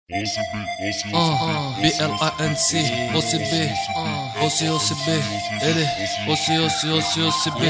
BLINC OCB OCB OCB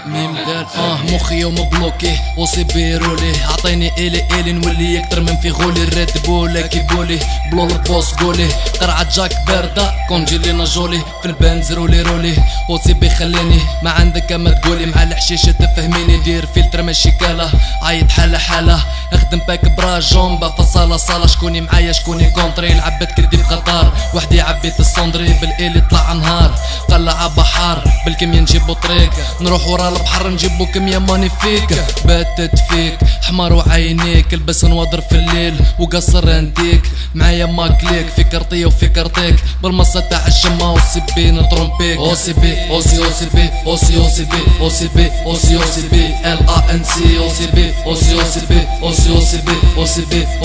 ميم دال مخي يوم بلوكي OCB رولي عطيني إلي نولي أكتر من في غولي الريد بولا كيبولي بلول البوس قولي قرعة جاك باردة كونجيلينا جولي في البنز رولي OCB خليني ما عندك ما تقولي مع الحشيشة تفهميني دير فلتر ماشي كاله عايد حالة اخدم باك برا جومبا فصالة شكوني معايا شكوني كونتري لعبت كردي بخطار وحدي عبيت الصندري بالإيلي طلع نهار قلع بحار بالكمية نجيبو طريق نروح ورا البحر نجيبو كمية ماني فيك باتت فيك حمار وعينيك البس نوضر في الليل وقصر انديك معايا ماكليك في كرطية وفي كرطيك بالمصة تاع الشمة OCB نطرمبيك OCB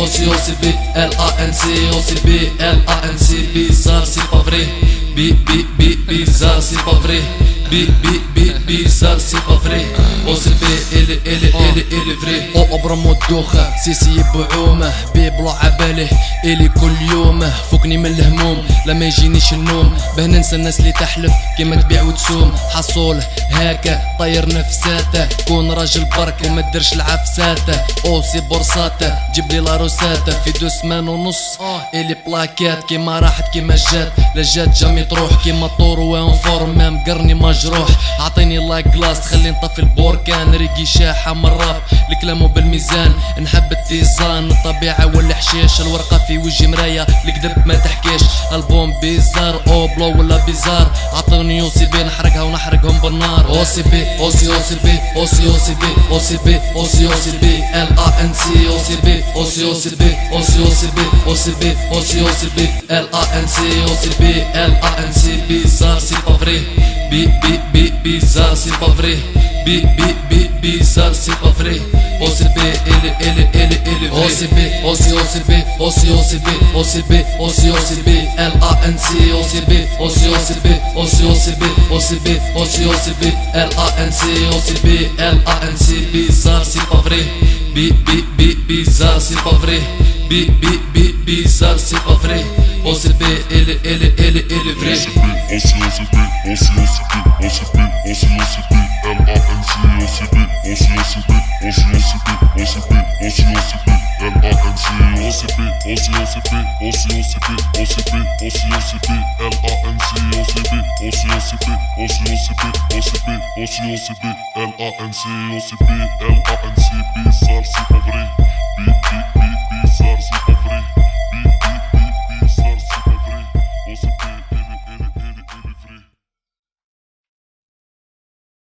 LINC OCB LINC bizarre c'est pas vrai bizarre c'est pas vrai bizarre c'est pas vrai OCB اللي فري او ابرم الدوخة سيسي بعومه بيبلو عباله الي كل يوم فوقني من الهموم لما يجينيش النوم به ننسى الناس اللي تحلف كيما تبيع وتسوم حصول هاكا طير نفساته كون راجل برك وما تدرش العفساته اوسي بورصاته جيب لي لاروساته في 2 سمان ونص الي بلاكات كيما راحت كيما جات لا جات جامي تروح كيما طور وان فورما مقرني مجروح عطيني لايك كلاس تخلي نطفي البوركان ريقي شاحة من الراب الكلام بالميزان نحب التيزان الطبيعة والحشيش الورقة في وجهي مراية الكذب ما تحكيش البوم بيزار او بلو ولا بيزار عطوني OCB نحرقها ونحرقهم بالنار OCB LINC LINC bizarre c'est pas vrai bizarre c'est pas vrai bizarre c'est pas vrai OCB اللي OCB LINC LINC bizarre c'est pas vrai bizarre c'est pas vrai bizarre c'est pas vrai OCB اللي vrai LINC bizarre c'est pas vrai